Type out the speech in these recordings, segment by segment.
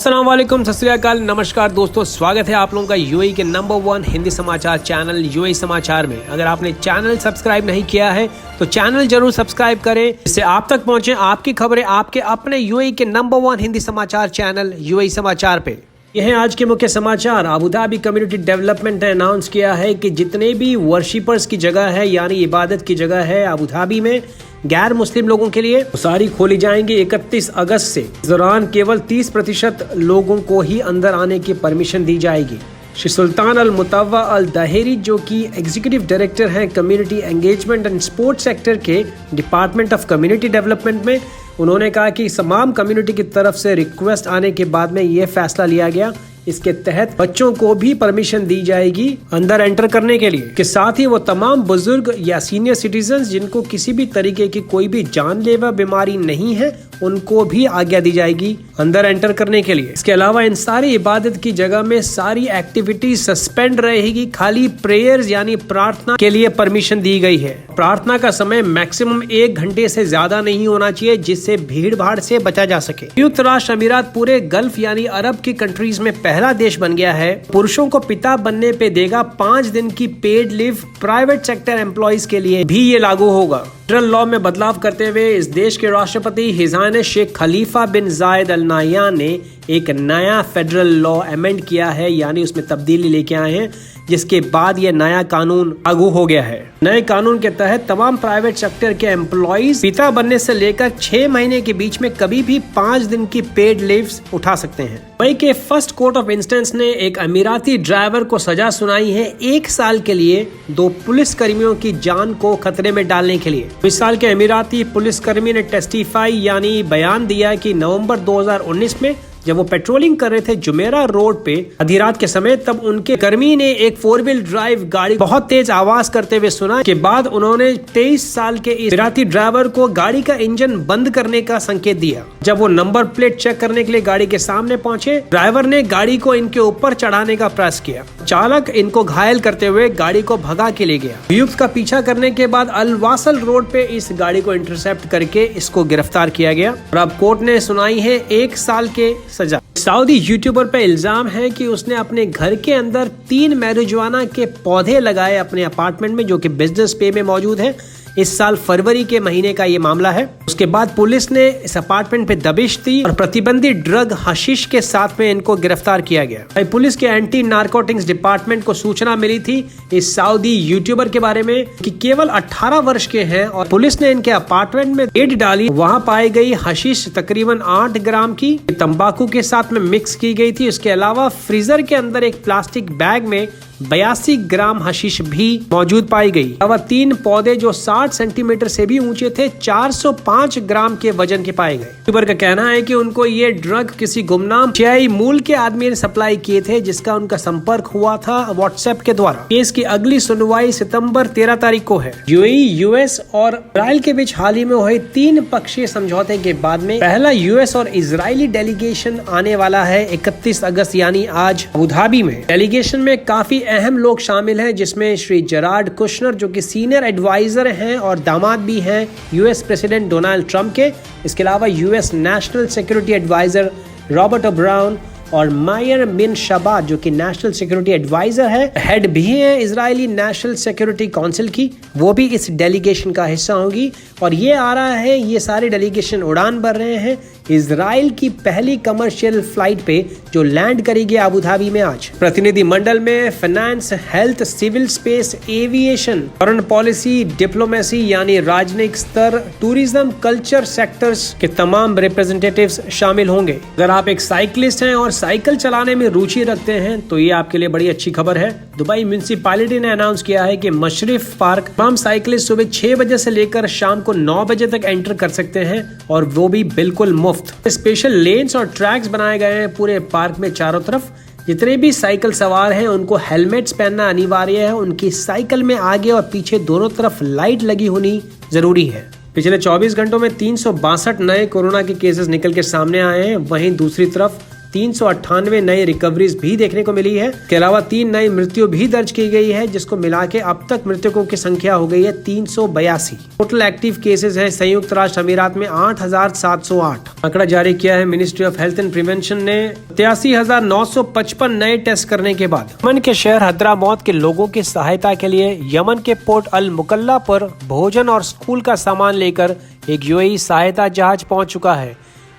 अस्सलाम वालेकुम, सत श्री अकाल, नमस्कार दोस्तों, स्वागत है आप लोगों का यूएई के नंबर 1 हिंदी समाचार चैनल यूएई समाचार में। अगर आपने चैनल सब्सक्राइब नहीं किया है तो चैनल जरूर सब्सक्राइब करें, इससे आप तक पहुंचे आपकी खबरें आपके अपने यूएई के नंबर 1 हिंदी समाचार चैनल यूएई समाचार पे। यह है आज के मुख्य समाचार। अबू धाबी कम्युनिटी डेवलपमेंट ने अनाउंस किया है कि जितने भी वर्शिपर्स की जगह है यानी इबादत की जगह है अबू धाबी में गैर मुस्लिम लोगों के लिए सारी खोली जाएंगी 31 अगस्त से। इस दौरान केवल 30% लोगों को ही अंदर आने की परमिशन दी जाएगी। श्री सुल्तान अल मुतव्वा अल दहेरी जो कि एग्जीक्यूटिव डायरेक्टर हैं community engagement and sports sector के डिपार्टमेंट ऑफ कम्युनिटी डेवलपमेंट में, उन्होंने कहा कि तमाम कम्युनिटी की तरफ से रिक्वेस्ट आने के बाद में ये फैसला लिया गया। इसके तहत बच्चों को भी परमिशन दी जाएगी अंदर एंटर करने के लिए, के साथ ही वो तमाम बुजुर्ग या सीनियर सिटीजन जिनको किसी भी तरीके की कोई भी जानलेवा बीमारी नहीं है उनको भी आज्ञा दी जाएगी अंदर एंटर करने के लिए। इसके अलावा इन सारी इबादत की जगह में सारी एक्टिविटी सस्पेंड रहेगी, खाली प्रेयर्स यानी प्रार्थना के लिए परमिशन दी गई है। प्रार्थना का समय मैक्सिमम 1 घंटे से ज्यादा नहीं होना चाहिए जिससे भीड़ भाड़ से बचा जा सके। संयुक्त राष्ट्र अमीरात पूरे गल्फ यानी अरब की कंट्रीज में पहला देश बन गया है। पुरुषों को पिता बनने पे देगा 5 दिन की paid leave. Private sector employees के लिए भी ये लागू होगा। फेडरल लॉ में बदलाव करते हुए इस देश के राष्ट्रपति हिजान शेख खलीफा बिन जायद अल नाहयान ने एक नया फेडरल लॉ अमेंड किया है यानी उसमें तब्दीली लेके आए हैं, जिसके बाद ये नया कानून लागू हो गया है। नए कानून के तहत तमाम प्राइवेट सेक्टर के एम्प्लॉइज पिता बनने से लेकर 6 महीने के बीच में कभी भी 5 दिन की पेड लीव्स उठा सकते हैं। वहीं के फर्स्ट कोर्ट ऑफ इंस्टेंस ने एक अमीराती ड्राइवर को सजा सुनाई है 1 साल के लिए 2 पुलिस कर्मियों की जान को खतरे में डालने के लिए। इस साल के अमीराती पुलिसकर्मी ने टेस्टिफाई यानी बयान दिया कि नवंबर 2019 में जब वो पेट्रोलिंग कर रहे थे जुमेरा रोड पे आधी रात के समय, तब उनके कर्मी ने एक 4 व्हील ड्राइव गाड़ी बहुत तेज आवाज करते हुए सुना। के बाद उन्होंने 23 साल के इस इराकी ड्राइवर को गाड़ी का इंजन बंद करने का संकेत दिया। जब वो नंबर प्लेट चेक करने के लिए गाड़ी के सामने पहुंचे, ड्राइवर ने गाड़ी को इनके ऊपर चढ़ाने का प्रयास किया। चालक इनको घायल करते हुए गाड़ी को भगा के ले गया। अभियुक्त का पीछा करने के बाद अल वासल रोड पे इस गाड़ी को इंटरसेप्ट करके इसको गिरफ्तार किया गया और अब कोर्ट ने सुनाई है 1 साल के सजा। सऊदी यूट्यूबर पे इल्जाम है कि उसने अपने घर के अंदर 3 मैरिजुआना के पौधे लगाए अपने अपार्टमेंट में, जो कि बिजनेस पे में मौजूद है। इस साल फरवरी के महीने का ये मामला है। उसके बाद पुलिस ने इस अपार्टमेंट पे दबिश दी और प्रतिबंधित ड्रग हशीश के साथ में इनको गिरफ्तार किया गया। पुलिस के एंटी नारकोटिक्स डिपार्टमेंट को सूचना मिली थी इस सऊदी यूट्यूबर के बारे में कि केवल 18 वर्ष के हैं और पुलिस ने इनके अपार्टमेंट में रेड डाली। वहाँ पाई गई हशीश तकरीबन 8 ग्राम की तंबाकू के साथ में मिक्स की गई थी। इसके अलावा फ्रीजर के अंदर एक प्लास्टिक बैग में 82 ग्राम हशीश भी मौजूद पाई गई। 3 पौधे जो 60 सेंटीमीटर से भी ऊंचे थे 405 ग्राम के वजन के पाए गए। यूट्यूबर का कहना है कि उनको ये ड्रग किसी गुमनाम एशियाई मूल के आदमी ने सप्लाई किए थे जिसका उनका संपर्क हुआ था व्हाट्सएप के द्वारा। केस की अगली सुनवाई सितंबर 13 तारीख को है। यूएई, यूएस और इजराइल के बीच हाल ही में हुए 3 पक्षीय समझौते के बाद में पहला यूएस और इजरायली डेलीगेशन आने वाला है 31 अगस्त यानी आज अबू धाबी में। डेलीगेशन में काफी अहम लोग शामिल हैं, जिसमें श्री जेरार्ड कुशनर जो कि सीनियर एडवाइजर हैं और दामाद भी हैं यूएस प्रेसिडेंट डोनाल्ड ट्रंप के। इसके अलावा US national security adviser Robert O'Brien और मायर बिन शबात जो कि नेशनल सिक्योरिटी एडवाइजर है, हेड भी है इजरायली नेशनल सिक्योरिटी काउंसिल की, वो भी इस डेलीगेशन का हिस्सा होगी। और ये आ रहा है, ये सारे डेलीगेशन उड़ान भर रहे हैं इजराइल की पहली कमर्शियल फ्लाइट पे जो लैंड करेगी अबू धाबी में आज। प्रतिनिधि मंडल में finance, health, civil space, aviation, foreign policy, diplomacy यानी राजनयिक स्तर, टूरिज्म, कल्चर सेक्टर्स के तमाम रिप्रेजेंटेटिव्स शामिल होंगे। अगर आप एक साइकिलिस्ट हैं और साइकिल चलाने में रुचि रखते हैं तो ये आपके लिए बड़ी अच्छी खबर है। दुबई म्युनिसिपैलिटी ने अनाउंस किया है कि मशरिफ पार्क तमाम साइकिलिस्ट सुबह 6 बजे से लेकर शाम को 9 बजे तक एंटर कर सकते हैं और वो भी बिल्कुल मुफ्त। स्पेशल लेन्स और ट्रैक्स बनाए गए हैं पूरे पार्क में चारों तरफ। जितने भी साइकिल सवार हैं उनको हेलमेट्स पहनना अनिवार्य है। उनकी साइकिल में आगे और पीछे दोनों तरफ लाइट लगी होनी जरूरी है। पिछले 24 घंटों में 362 नए कोरोना के केसेस निकल के सामने आए हैं। वहीं दूसरी तरफ 398 नए रिकवरीज भी देखने को मिली है। इसके अलावा 3 नई मृत्यु भी दर्ज की गई है, जिसको मिला के अब तक मृतकों की संख्या हो गई है 382। टोटल एक्टिव केसेस हैं संयुक्त राष्ट्र अमीरात में 8,708। आंकड़ा जारी किया है ministry of health and prevention ने। 83,955 नए टेस्ट करने के बाद यमन के शहर हद्रामौत के लोगों की सहायता के लिए यमन के पोर्ट अल मुकल्ला पर भोजन और स्कूल का सामान लेकर एक यूएई सहायता जहाज पहुंच चुका है।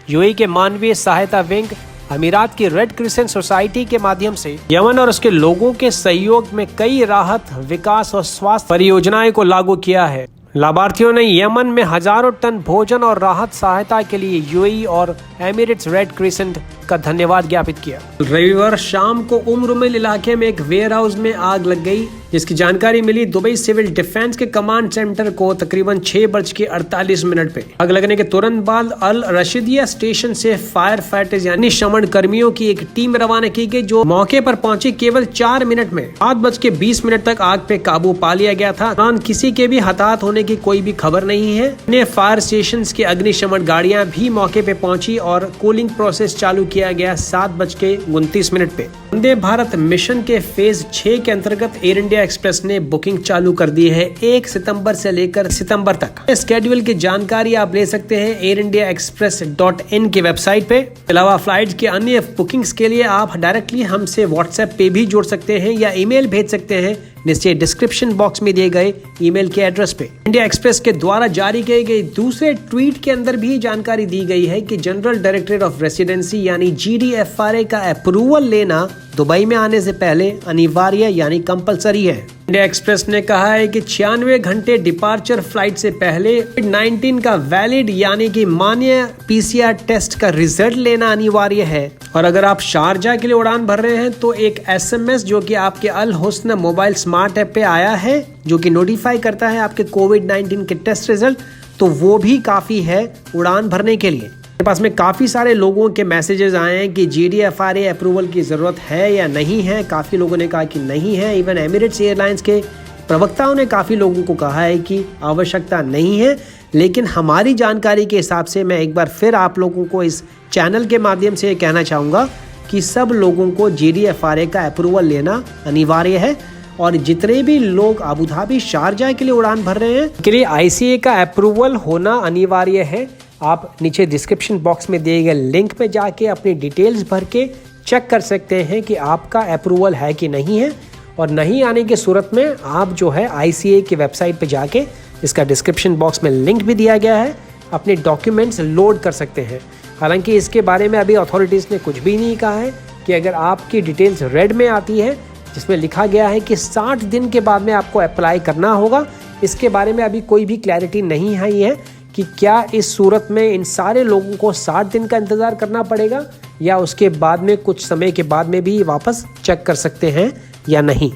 यूएई के मानवीय सहायता विंग अमीरात की रेड क्रिसेंट सोसाइटी के माध्यम से यमन और उसके लोगों के सहयोग में कई राहत, विकास और स्वास्थ्य परियोजनाएं को लागू किया है। लाभार्थियों ने यमन में हजारों टन भोजन और राहत सहायता के लिए यूएई और एमिरेट्स रेड क्रिसेंट का धन्यवाद ज्ञापित किया। रविवार शाम को उम्रुमिल इलाके में एक वेयर हाउस में आग लग गई, जिसकी जानकारी मिली दुबई सिविल डिफेंस के कमांड सेंटर को तकरीबन 6:48 पे। आग लगने के तुरंत बाद अल रशीदिया स्टेशन से फायर फाइटर्स यानी शमन कर्मियों की एक टीम रवाना की गई, जो मौके पर पहुंची केवल 4 मिनट में 7:20 तक आग पे काबू पा लिया गया था। किसी के भी हताहत होने की कोई भी खबर नहीं है। अन्य फायर स्टेशन की अग्निशमन गाड़ियां भी मौके पे पहुंची और कूलिंग प्रोसेस चालू किया गया 7:29 पे। वंदे भारत मिशन के फेज 6 के अंतर्गत एयर इंडिया एक्सप्रेस ने बुकिंग चालू कर दी है 1 सितंबर से लेकर सितंबर तक। स्केड्यूल की जानकारी आप ले सकते हैं airindiaexpress.in की वेबसाइट पे। अलावा फ्लाइट के अन्य बुकिंग्स के लिए आप डायरेक्टली हमसे व्हाट्सएप पे भी जुड़ सकते हैं या ईमेल भेज सकते हैं नीचे डिस्क्रिप्शन बॉक्स में दिए गए ईमेल के एड्रेस पे। इंडिया एक्सप्रेस के द्वारा जारी किए गए दूसरे ट्वीट के अंदर भी जानकारी दी गई है कि जनरल डायरेक्टरेट ऑफ रेसिडेंसी यानी GDFRA का अप्रूवल लेना दुबई में आने से पहले अनिवार्य यानी कंपलसरी है। इंडिया एक्सप्रेस ने कहा है कि 96 घंटे डिपार्चर फ्लाइट से पहले कोविड-19 का वैलिड यानी कि मान्य PCR टेस्ट का रिजल्ट लेना अनिवार्य है। और अगर आप शारजा के लिए उड़ान भर रहे हैं तो एक SMS जो कि आपके अल हुस्न मोबाइल स्मार्ट ऐप पे आया है, जो कि नोटिफाई करता है आपके कोविड-19 के टेस्ट रिजल्ट, तो वो भी काफी है उड़ान भरने के लिए। मेरे पास में काफ़ी सारे लोगों के मैसेजेस आए हैं कि GDFRA अप्रूवल की ज़रूरत है या नहीं है। काफ़ी लोगों ने कहा कि नहीं है। इवन एमिरेट्स एयरलाइंस के प्रवक्ताओं ने काफ़ी लोगों को कहा है कि आवश्यकता नहीं है। लेकिन हमारी जानकारी के हिसाब से मैं एक बार फिर आप लोगों को इस चैनल के माध्यम से कहना चाहूँगा कि सब लोगों को GDFRA का अप्रूवल लेना अनिवार्य है। और जितने भी लोग अबू धाबी शारजा के लिए उड़ान भर रहे हैं के लिए ICA का अप्रूवल होना अनिवार्य है। आप नीचे डिस्क्रिप्शन बॉक्स में दिए गए लिंक पे जाके अपनी डिटेल्स भर के चेक कर सकते हैं कि आपका अप्रूवल है कि नहीं है। और नहीं आने की सूरत में आप जो है ICA की वेबसाइट पे जाके, इसका डिस्क्रिप्शन बॉक्स में लिंक भी दिया गया है, अपने डॉक्यूमेंट्स लोड कर सकते हैं। हालांकि इसके बारे में अभी अथॉरिटीज़ ने कुछ भी नहीं कहा है कि अगर आपकी डिटेल्स रेड में आती है जिसमें लिखा गया है कि 60 दिन के बाद में आपको अप्लाई करना होगा, इसके बारे में अभी कोई भी क्लैरिटी नहीं आई है कि क्या इस सूरत में इन सारे लोगों को 60 दिन का इंतज़ार करना पड़ेगा या उसके बाद में कुछ समय के बाद में भी वापस चेक कर सकते हैं या नहीं।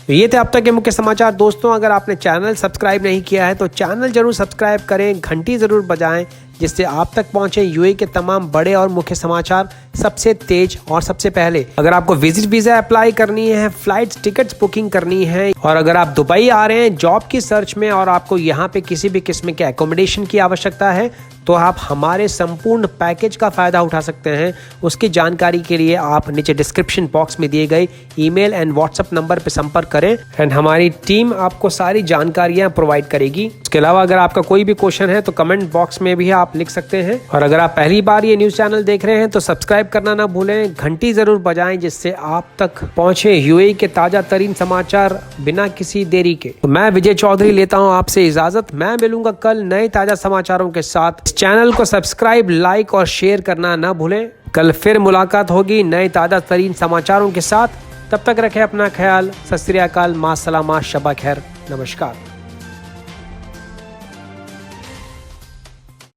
तो ये थे अब तक के मुख्य समाचार। दोस्तों, अगर आपने चैनल सब्सक्राइब नहीं किया है तो चैनल जरूर सब्सक्राइब करें, घंटी ज़रूर बजाएं, जिससे आप तक पहुंचे यूएई के तमाम बड़े और मुख्य समाचार सबसे तेज और सबसे पहले। अगर आपको विजिट वीज़ा अप्लाई करनी है, फ्लाइट्स टिकट्स बुकिंग करनी है, और अगर आप दुबई आ रहे हैं जॉब की सर्च में और आपको यहाँ पे किसी भी किस्म के एकोमोडेशन की आवश्यकता है, तो आप हमारे संपूर्ण पैकेज का फ़ायदा उठा सकते हैं। उसकी जानकारी के लिए आप नीचे डिस्क्रिप्शन बॉक्स में दिए गए ईमेल एंड व्हाट्सएप नंबर पर संपर्क करें एंड हमारी टीम आपको सारी जानकारियाँ प्रोवाइड करेगी। इसके अलावा अगर आपका कोई भी क्वेश्चन है तो कमेंट बॉक्स में भी आप लिख सकते हैं। और अगर आप पहली बार ये न्यूज़ चैनल देख रहे हैं तो सब्सक्राइब करना ना भूलें, घंटी ज़रूर बजाएं, जिससे आप तक पहुँचे यूएई के ताज़ा तरीन समाचार बिना किसी देरी के। तो मैं विजय चौधरी लेता हूँ आपसे इजाज़त। मैं मिलूंगा कल नए ताज़ा समाचारों के साथ। चैनल को सब्सक्राइब, लाइक और शेयर करना ना भूलें। कल फिर मुलाकात होगी नए ताज़ा तरीन समाचारों के साथ। तब तक रखें अपना ख्याल। सत श्री अकाल, मा सलामा, शबा खैर, नमस्कार।